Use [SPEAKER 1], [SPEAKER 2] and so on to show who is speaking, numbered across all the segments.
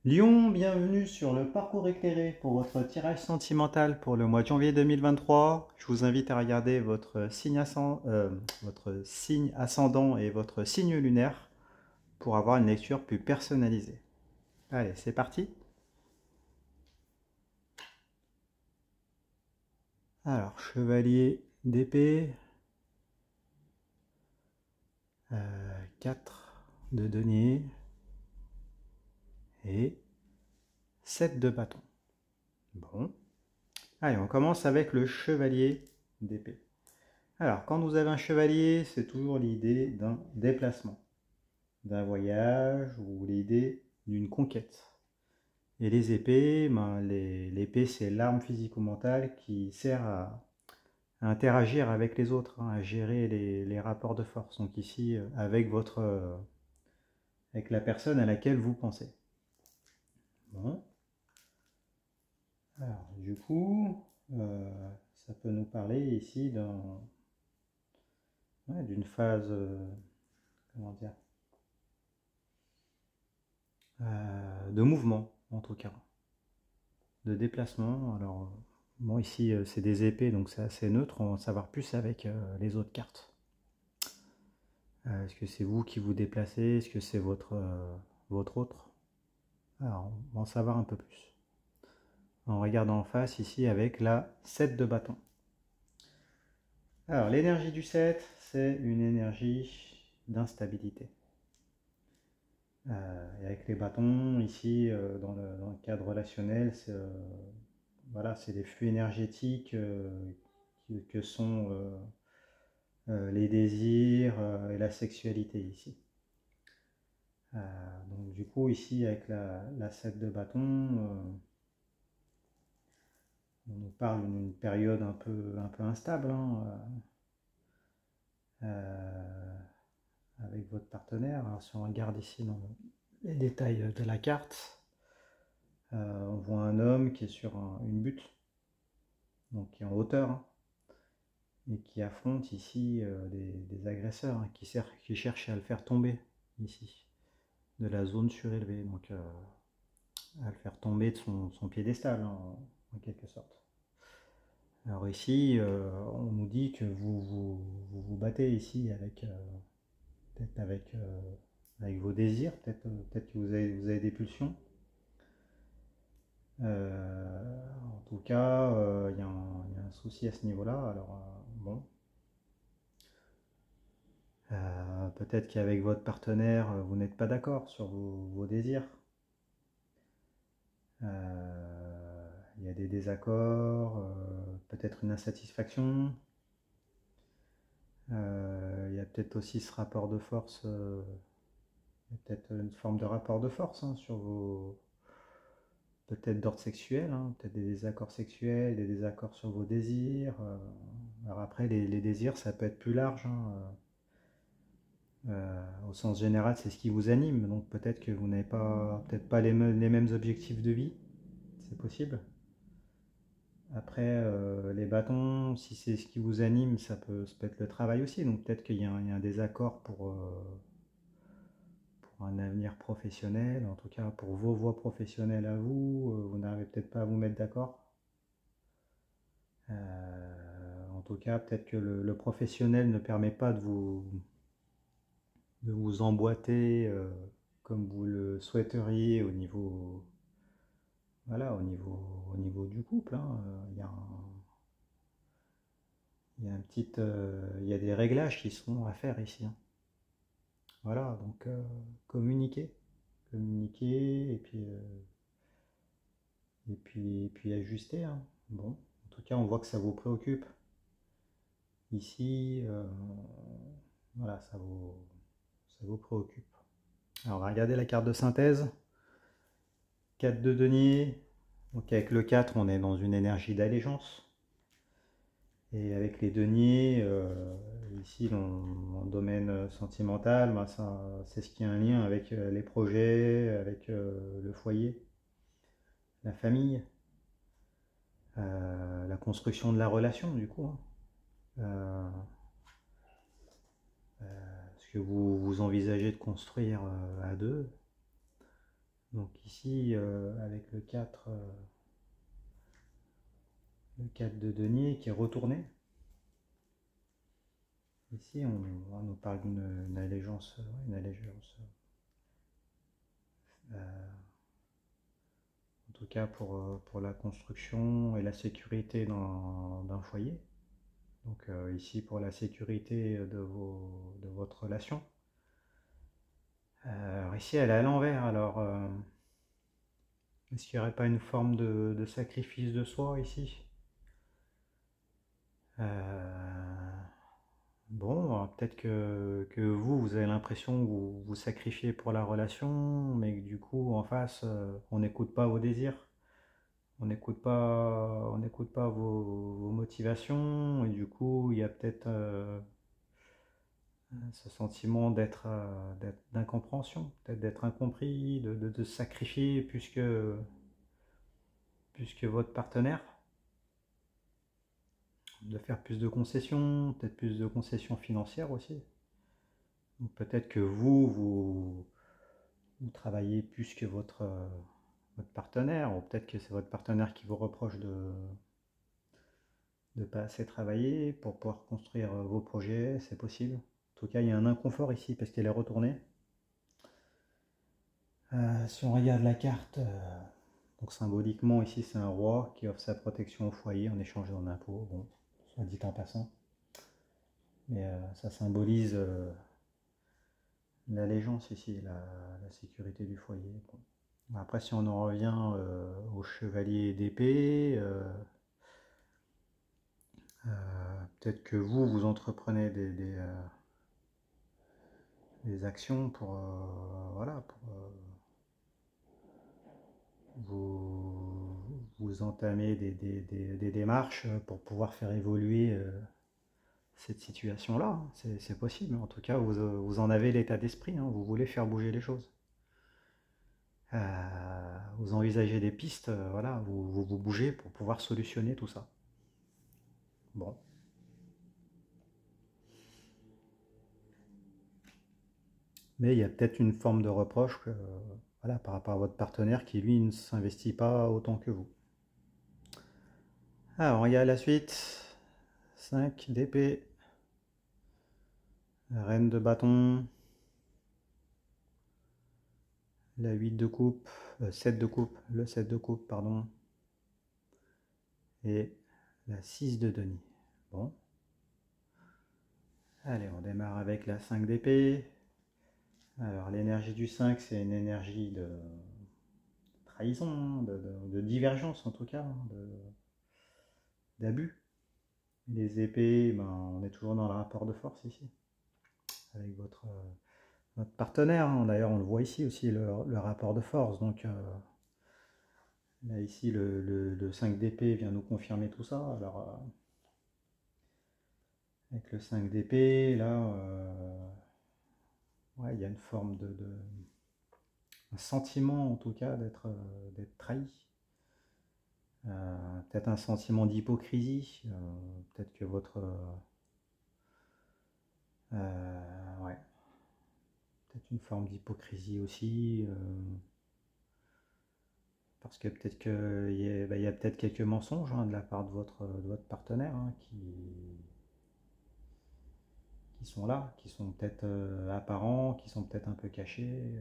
[SPEAKER 1] Lion, bienvenue sur le parcours éclairé pour votre tirage sentimental pour le mois de janvier 2023. Je vous invite à regarder votre signe ascendant et votre signe lunaire pour avoir une lecture plus personnalisée. Allez, c'est parti. Alors, chevalier d'épée, 4 de denier et 7 de bâton. Bon. Allez, on commence avec le chevalier d'épée. Alors, quand vous avez un chevalier, c'est toujours l'idée d'un déplacement, d'un voyage ou l'idée d'une conquête. Et les épées, l'épée c'est l'arme physico-mentale qui sert à interagir avec les autres, hein, à gérer les rapports de force. Donc ici, avec la personne à laquelle vous pensez. Bon. Alors, du coup, ça peut nous parler ici d'une phase, comment dire, de mouvement en tout cas, de déplacement. Alors, bon, ici c'est des épées donc c'est assez neutre, on va en savoir plus avec les autres cartes. Est-ce que c'est vous qui vous déplacez? Est-ce que c'est votre autre? Alors, on va en savoir un peu plus. En regardant en face ici avec la 7 de bâton. Alors, l'énergie du 7, c'est une énergie d'instabilité. Et avec les bâtons, ici, dans le cadre relationnel, c'est les flux énergétiques que sont les désirs et la sexualité ici. Donc du coup ici avec la 7 de bâton, on nous parle d'une période un peu instable, hein, avec votre partenaire. Alors si on regarde ici dans les détails de la carte, on voit un homme qui est sur une butte, donc qui est en hauteur, hein, et qui affronte ici des agresseurs, hein, qui cherchent à le faire tomber ici de la zone surélevée, donc à le faire tomber de son piédestal, hein, en quelque sorte. Alors ici, on nous dit que vous battez ici peut-être avec vos désirs, peut-être que vous avez des pulsions. En tout cas, il y a un souci à ce niveau-là. Alors, bon. Peut-être qu'avec votre partenaire, vous n'êtes pas d'accord sur vos désirs. Il y a des désaccords, peut-être une insatisfaction. Il y a peut-être aussi ce rapport de force, il y a peut-être une forme de rapport de force, hein, peut-être d'ordre sexuel, hein, peut-être des désaccords sexuels, des désaccords sur vos désirs. Alors après, les désirs, ça peut être plus large, hein, au sens général, c'est ce qui vous anime. Donc peut-être que vous n'avez peut-être pas les mêmes objectifs de vie, c'est possible. Après, les bâtons, si c'est ce qui vous anime, ça peut être le travail aussi. Donc peut-être qu'il y a un désaccord pour un avenir professionnel, en tout cas pour vos voies professionnelles à vous, vous n'arrivez peut-être pas à vous mettre d'accord. En tout cas, peut-être que le professionnel ne permet pas de vous emboîter comme vous le souhaiteriez voilà, au niveau du couple, hein. Il y a des réglages qui sont à faire ici, hein. Voilà, donc communiquer et puis ajuster, hein. Bon, en tout cas, on voit que ça vous préoccupe. Ici, voilà, ça vous préoccupe. Alors, on va regarder la carte de synthèse. 4 de denier. Donc, avec le 4, on est dans une énergie d'allégeance. Et avec les deniers, ici, dans le domaine sentimental, bah, c'est ce qui a un lien avec les projets, avec le foyer, la famille, la construction de la relation, du coup, hein. Ce que vous envisagez de construire à deux. Donc ici, avec le 4 de denier qui est retourné. Ici, on nous parle d'une allégeance, en tout cas pour la construction et la sécurité d'un foyer. Donc ici pour la sécurité de votre relation. Alors ici elle est à l'envers, alors est-ce qu'il n'y aurait pas une forme de sacrifice de soi ici? Bon, peut-être que vous avez l'impression que vous vous sacrifiez pour la relation, mais que du coup en face on n'écoute pas vos désirs, on n'écoute pas vos motivations, et du coup il y a peut-être ce sentiment d'incompréhension, peut-être d'être incompris, de se sacrifier plus que votre partenaire, de faire plus de concessions, peut-être plus de concessions financières aussi. Donc peut-être que vous travaillez plus que votre partenaire, ou peut-être que c'est votre partenaire qui vous reproche de ne pas assez travailler pour pouvoir construire vos projets, c'est possible. En tout cas, il y a un inconfort ici parce qu'elle est retournée. Si on regarde la carte, donc symboliquement ici c'est un roi qui offre sa protection au foyer en échange d'un impôt, bon, soit dit en passant. Mais ça symbolise l'allégeance ici, la sécurité du foyer. Bon. Après si on en revient au chevalier d'épée, peut-être que vous entreprenez des actions pour, voilà, pour vous entamez des démarches pour pouvoir faire évoluer cette situation-là. C'est possible. En tout cas, vous en avez l'état d'esprit. Hein, vous voulez faire bouger les choses. Vous envisagez des pistes. Voilà, vous bougez pour pouvoir solutionner tout ça. Bon. Mais il y a peut-être une forme de reproche voilà, par rapport à votre partenaire qui, lui, ne s'investit pas autant que vous. Alors, il y a la suite. 5 d'épée. Reine de bâton. La 8 de coupe. 7 de coupe. Le 7 de coupe, pardon. Et la 6 de denier. Bon. Allez, on démarre avec la 5 d'épée. Alors, l'énergie du 5, c'est une énergie de trahison, de divergence en tout cas, d'abus. Les épées, ben, on est toujours dans le rapport de force ici, avec votre partenaire. Hein. D'ailleurs, on le voit ici aussi, le rapport de force. Donc, là, ici, le 5 d'épée vient nous confirmer tout ça. Alors, avec le 5 d'épée, là, ouais, il y a une forme un sentiment en tout cas d'être trahi. Peut-être un sentiment d'hypocrisie, peut-être que ouais, peut-être une forme d'hypocrisie aussi, parce que peut-être qu'il y a peut-être quelques mensonges hein, de la part de votre partenaire hein, qui sont là, qui sont peut-être apparents, qui sont peut-être un peu cachés.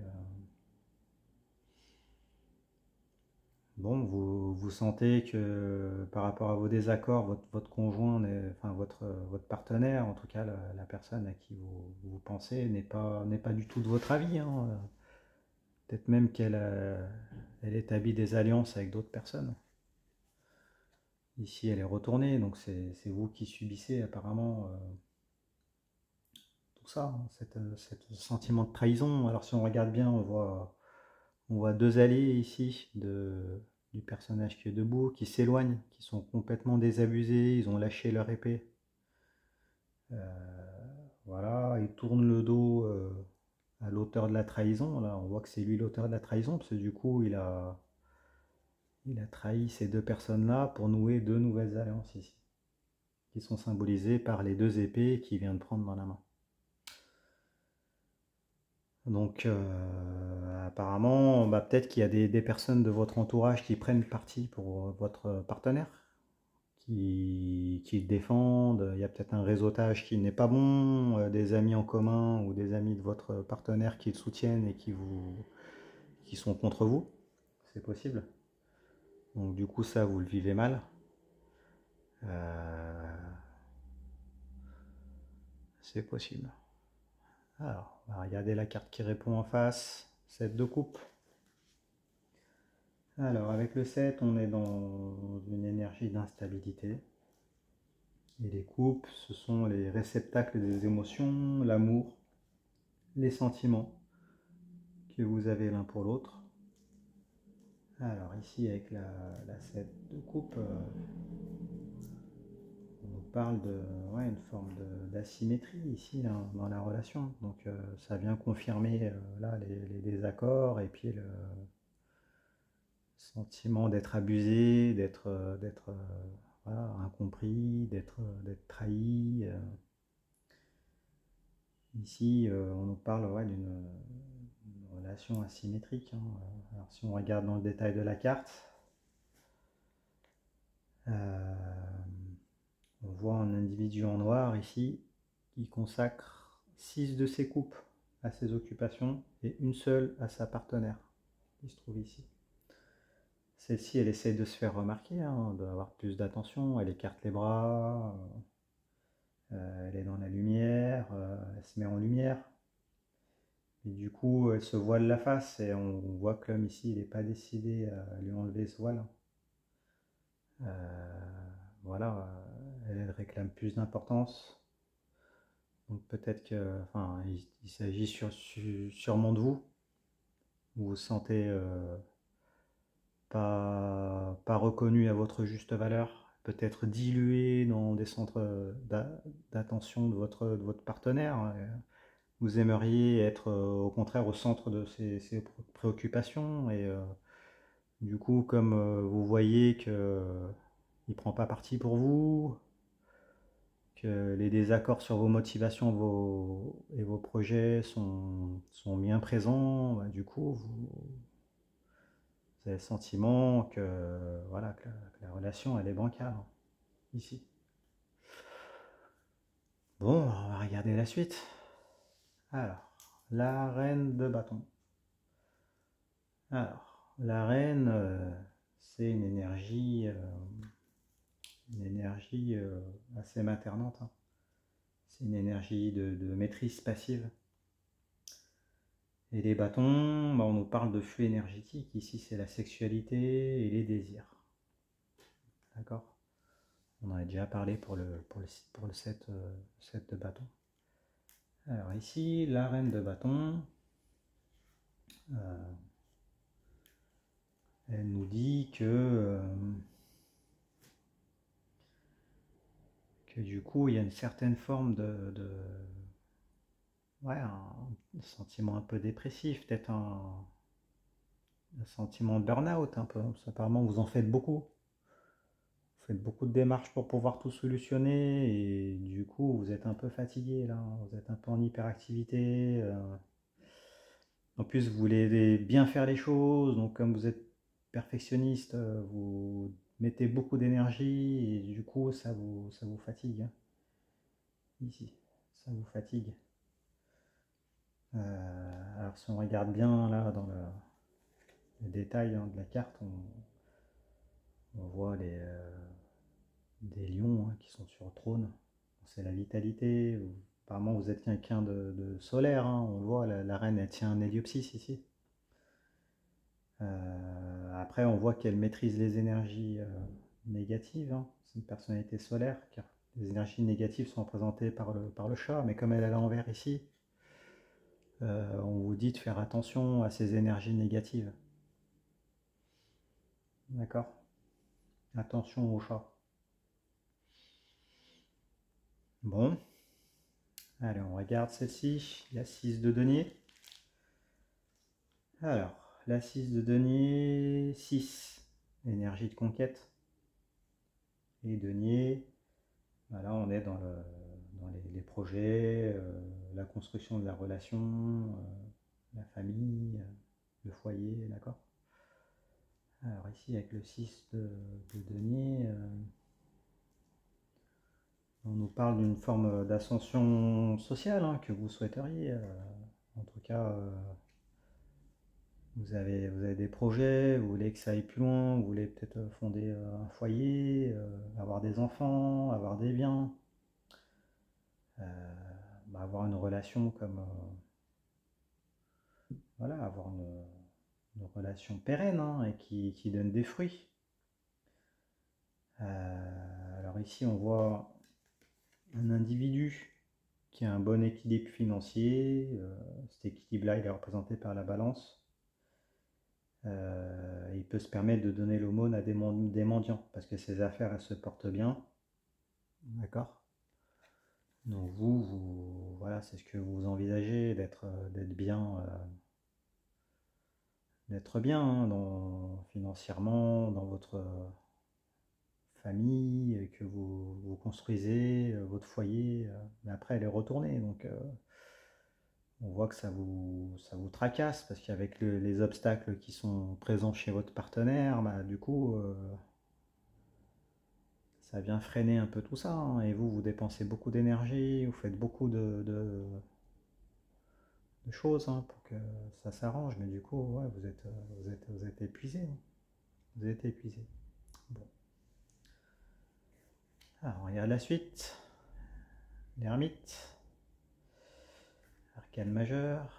[SPEAKER 1] Bon, vous sentez que par rapport à vos désaccords, votre conjoint, enfin votre partenaire, en tout cas la personne à qui vous pensez, n'est pas du tout de votre avis. Hein. Peut-être même elle établit des alliances avec d'autres personnes. Ici, elle est retournée, donc c'est vous qui subissez apparemment tout ça, hein, ce sentiment de trahison. Alors si on regarde bien, on voit deux alliés ici du personnage qui est debout, qui s'éloignent, qui sont complètement désabusés, ils ont lâché leur épée. Voilà, ils tournent le dos à l'auteur de la trahison. Là, on voit que c'est lui l'auteur de la trahison, parce que du coup, il a trahi ces deux personnes-là pour nouer deux nouvelles alliances ici, qui sont symbolisées par les deux épées qu'il vient de prendre dans la main. Donc apparemment, bah, peut-être qu'il y a des personnes de votre entourage qui prennent parti pour votre partenaire, qui le défendent. Il y a peut-être un réseautage qui n'est pas bon, des amis en commun ou des amis de votre partenaire qui le soutiennent et qui sont contre vous. C'est possible. Donc du coup ça, vous le vivez mal. Euh, c'est possible. Alors, on va regarder la carte qui répond en face. 7 de coupe. Alors, avec le 7, on est dans une énergie d'instabilité. Et les coupes, ce sont les réceptacles des émotions, l'amour, les sentiments que vous avez l'un pour l'autre. Alors ici, avec la 7 de coupe, on parle de une forme d'asymétrie ici dans la relation. Donc ça vient confirmer là les désaccords et puis le sentiment d'être abusé, d'être voilà, incompris, d'être trahi. Ici, on nous parle d'une relation asymétrique, hein. Alors, si on regarde dans le détail de la carte, euh, on voit un individu en noir ici qui consacre 6 de ses coupes à ses occupations et une seule à sa partenaire qui se trouve ici. Celle-ci, elle essaie de se faire remarquer, hein, d'avoir plus d'attention, elle écarte les bras, elle est dans la lumière, elle se met en lumière. Et du coup, elle se voile la face et on voit que l'homme ici, il n'est pas décidé à lui enlever ce voile. Voilà, elle réclame plus d'importance. Donc peut-être que, enfin, il s'agit sûrement de vous. Vous vous sentez pas reconnu à votre juste valeur, peut-être dilué dans des centres d'attention de votre partenaire. Vous aimeriez être au contraire au centre de ses préoccupations et du coup, comme vous voyez que il prend pas parti pour vous, que les désaccords sur vos motivations et vos projets sont bien présents, bah, du coup, vous avez le sentiment que, voilà, que la relation elle est bancale, hein, ici. Bon, on va regarder la suite. Alors, la reine de bâton. Alors, la reine, c'est une énergie assez maternante, hein. C'est une énergie de maîtrise passive. Et les bâtons, bah, on nous parle de flux énergétique. Ici, c'est la sexualité et les désirs. D'accord? On en a déjà parlé pour le set de bâton. Alors ici, la reine de bâton, euh, elle nous dit que du coup, il y a une certaine forme ouais, un sentiment un peu dépressif, peut-être un sentiment de burn-out un peu. Apparemment, vous en faites beaucoup. Vous faites beaucoup de démarches pour pouvoir tout solutionner et du coup, vous êtes un peu fatigué là. Vous êtes un peu en hyperactivité. En plus, vous voulez bien faire les choses, donc comme vous êtes perfectionniste, vous mettez beaucoup d'énergie et du coup, ça vous fatigue, hein. Ici, ça vous fatigue. Alors, si on regarde bien là dans les détails, hein, de la carte, on voit des lions, hein, qui sont sur le trône. C'est la vitalité. Apparemment, vous êtes quelqu'un de solaire, hein. On le voit, la reine, elle tient un héliopsis ici. Après, on voit qu'elle maîtrise les énergies négatives, hein. C'est une personnalité solaire, car les énergies négatives sont représentées par le chat, mais comme elle est à l'envers ici, on vous dit de faire attention à ces énergies négatives. D'accord? Attention au chat. Bon, allez, on regarde celle-ci, la 6 de denier. Alors, la 6 de denier, 6, énergie de conquête. Et denier, voilà, on est dans les projets, la construction de la relation. la famille, le foyer, d'accord? Alors ici, avec le 6 de denier, on nous parle d'une forme d'ascension sociale hein, que vous souhaiteriez. En tout cas, vous avez des projets, vous voulez que ça aille plus loin, vous voulez peut-être fonder un foyer, avoir des enfants, avoir des biens, avoir une relation comme... voilà, avoir une relation pérenne hein, et qui donne des fruits. Alors ici, on voit un individu qui a un bon équilibre financier. Cet équilibre-là, il est représenté par la balance. Il peut se permettre de donner l'aumône à des mendiants parce que ses affaires, elles se portent bien. D'accord? Donc voilà, c'est ce que vous envisagez, d'être bien hein, financièrement, dans votre famille, que vous construisez votre foyer, mais après elle est retournée, donc on voit que ça vous tracasse, parce qu'avec les obstacles qui sont présents chez votre partenaire, du coup, ça vient freiner un peu tout ça, hein, et vous dépensez beaucoup d'énergie, vous faites beaucoup de choses hein, pour que ça s'arrange, mais du coup, ouais, vous êtes épuisé, hein. Vous êtes épuisé. Bon. Alors, on regarde la suite. L'ermite, arcane majeur,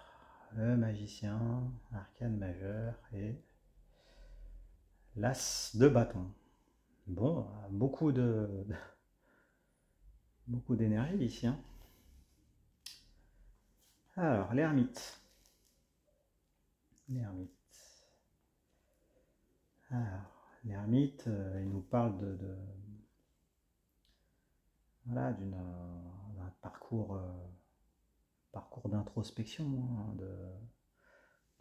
[SPEAKER 1] le magicien, arcane majeur et l'as de bâton. Bon, beaucoup d'énergie ici. Hein. Alors, l'ermite. L'ermite. Alors, l'ermite, il nous parle voilà, d'un parcours d'introspection, hein,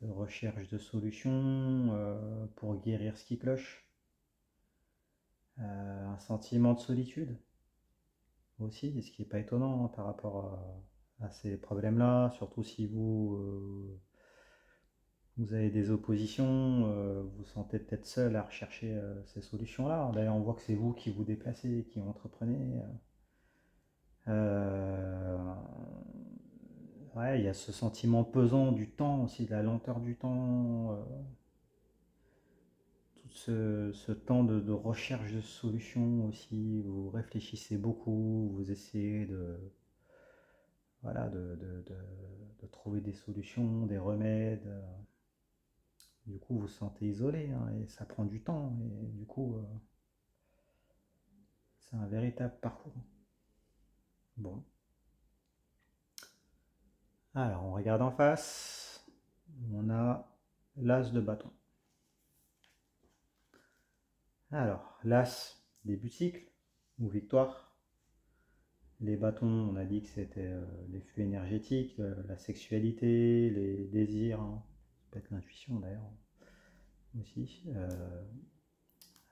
[SPEAKER 1] de recherche de solutions pour guérir ce qui cloche. Un sentiment de solitude aussi, ce qui n'est pas étonnant hein, par rapport à ces problèmes-là, surtout si vous avez des oppositions, vous sentez peut-être seul à rechercher ces solutions-là. D'ailleurs, on voit que c'est vous qui vous déplacez, qui entreprenez. Ouais, il y a ce sentiment pesant du temps aussi, de la lenteur du temps, tout ce temps de recherche de solutions aussi. Vous réfléchissez beaucoup, vous essayez voilà, de trouver des solutions, des remèdes. Du coup, vous vous sentez isolé hein, et ça prend du temps. Et du coup, c'est un véritable parcours. Bon. Alors, on regarde en face. On a l'as de bâton. Alors, l'as, début de cycle ou victoire. Les bâtons, on a dit que c'était les flux énergétiques, la sexualité, les désirs. Hein. Ça peut être l'intuition d'ailleurs aussi.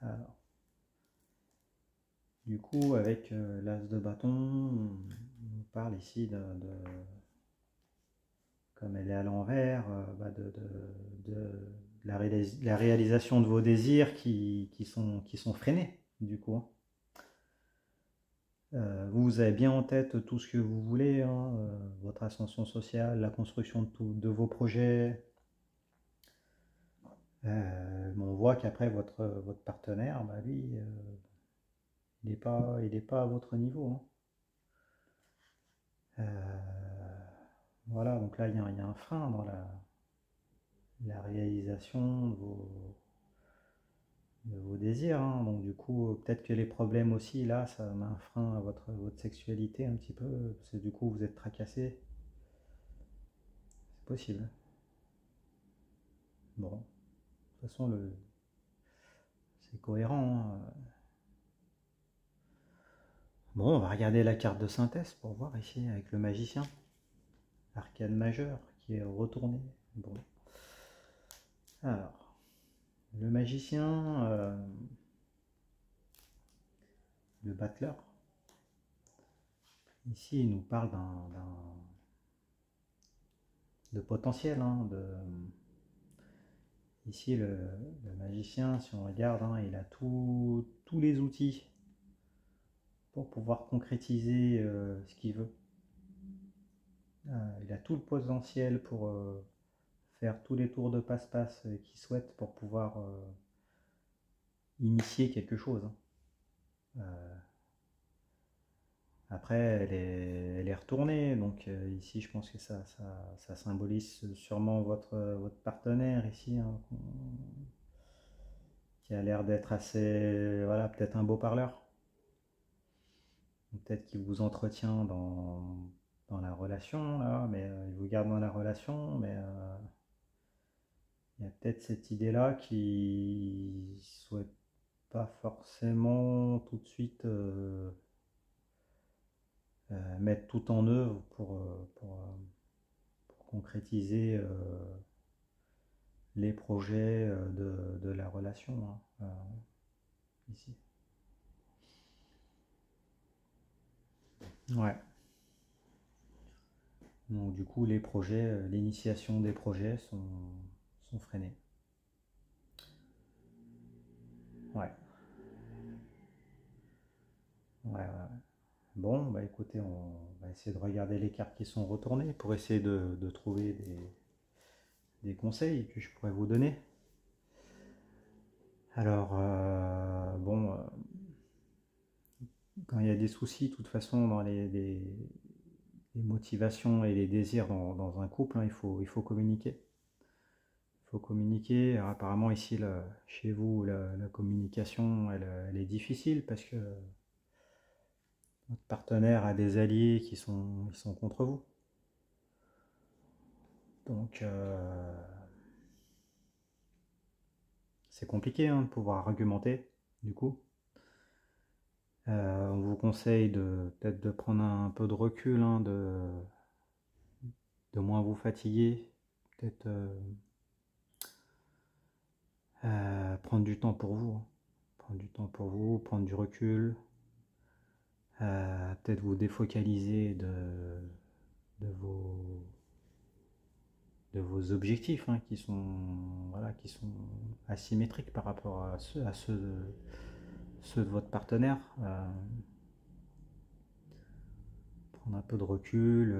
[SPEAKER 1] Alors, du coup, avec l'as de bâton, on parle ici comme elle est à l'envers, de la réalisation de vos désirs qui sont freinés, du coup. Hein. Vous avez bien en tête tout ce que vous voulez, hein, votre ascension sociale, la construction de vos projets. Mais on voit qu'après votre partenaire, lui, il est pas à votre niveau. Hein. Voilà, donc là il y a un frein dans la réalisation de vos désirs. Hein. Donc du coup, peut-être que les problèmes aussi, là, ça met un frein à votre sexualité un petit peu, parce que du coup vous êtes tracassé. C'est possible. Bon, de toute façon, c'est cohérent. Hein. Bon, on va regarder la carte de synthèse pour voir ici avec le magicien. Arcane majeur qui est retourné. Bon. Alors, le magicien, le battleur. Ici, il nous parle de potentiel. Hein, Ici, le magicien, si on regarde, hein, il a tous les outils pour pouvoir concrétiser ce qu'il veut. Il a tout le potentiel pour faire tous les tours de passe-passe qu'il souhaite pour pouvoir initier quelque chose. Hein. Après, elle est retournée, donc ici je pense que ça symbolise sûrement votre partenaire ici, hein, qui a l'air d'être assez, voilà, peut-être un beau parleur. Peut-être qu'il vous entretient dans la relation, là, mais il vous garde dans la relation, mais il y a peut-être cette idée-là qui souhaite pas forcément tout de suite mettre tout en œuvre pour concrétiser les projets de la relation, hein, ici. Ouais. Donc du coup, les projets, l'initiation des projets sont freinés. Ouais. Ouais, ouais. Bon, bah écoutez, on va essayer de regarder les cartes qui sont retournées pour essayer de trouver des conseils que je pourrais vous donner. Alors, bon, quand il y a des soucis, de toute façon, dans les motivations et les désirs dans un couple, hein, il faut communiquer. Il faut communiquer. Alors, apparemment, ici, là, chez vous, la communication, elle est difficile parce que votre partenaire a des alliés ils sont contre vous. Donc, c'est compliqué hein, de pouvoir argumenter, du coup. On vous conseille peut-être de prendre un peu de recul, hein, de moins vous fatiguer, peut-être prendre du temps pour vous, hein. Prendre du temps pour vous, prendre du recul, peut-être vous défocaliser de vos, de vos objectifs hein, voilà, qui sont asymétriques par rapport à ceux de votre partenaire. Prendre un peu de recul,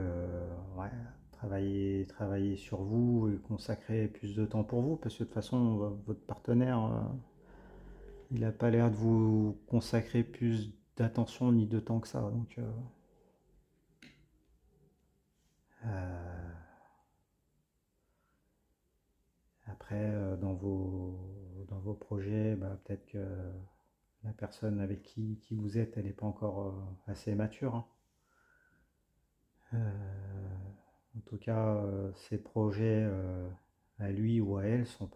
[SPEAKER 1] ouais, travailler sur vous et consacrer plus de temps pour vous, parce que de toute façon, votre partenaire, il n'a pas l'air de vous consacrer plus d'attention ni de temps que ça. Donc, euh, après, dans vos projets, bah, peut-être que la personne avec qui vous êtes, elle n'est pas encore assez mature. Hein. En tout cas, ses projets à lui ou à elle sont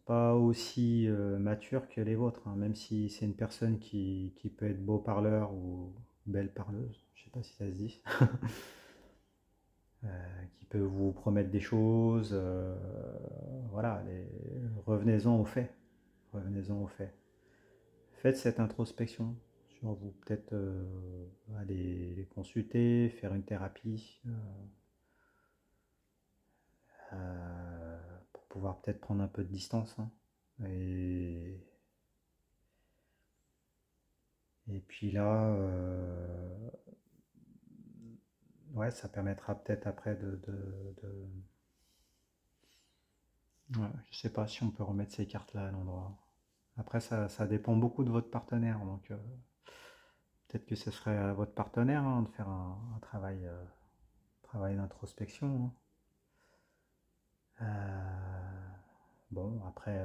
[SPEAKER 1] pas aussi matures que les vôtres, hein, même si c'est une personne qui peut être beau parleur ou belle parleuse, je sais pas si ça se dit, qui peut vous promettre des choses, voilà, revenez-en aux faits, revenez-en aux faits. Faites cette introspection sur vous, peut-être aller les consulter, faire une thérapie, pour pouvoir peut-être prendre un peu de distance, hein. Et, et puis là, ouais, ça permettra peut-être après ouais, je sais pas si on peut remettre ces cartes-là à l'endroit. Après, ça dépend beaucoup de votre partenaire, donc peut-être que ce serait à votre partenaire hein, de faire un travail d'introspection. Hein. Bon, après,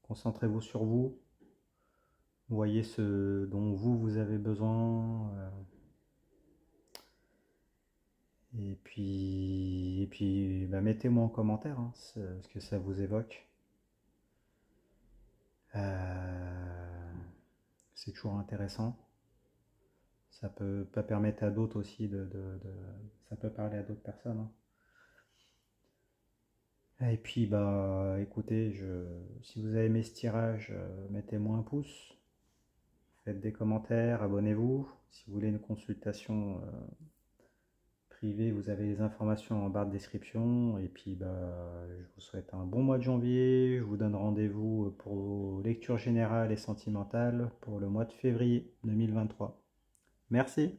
[SPEAKER 1] concentrez-vous sur vous, voyez ce dont vous avez besoin, et puis bah, mettez-moi en commentaire hein, ce que ça vous évoque. C'est toujours intéressant. Ça peut pas permettre à d'autres aussi ça peut parler à d'autres personnes. Hein. Et puis bah écoutez, si vous avez aimé ce tirage, mettez-moi un pouce, faites des commentaires, abonnez-vous. Si vous voulez une consultation privée, vous avez les informations en barre de description. Et puis je vous souhaite un bon mois de janvier. Je vous donne rendez-vous pour vos lectures générales et sentimentales pour le mois de février 2023. Merci.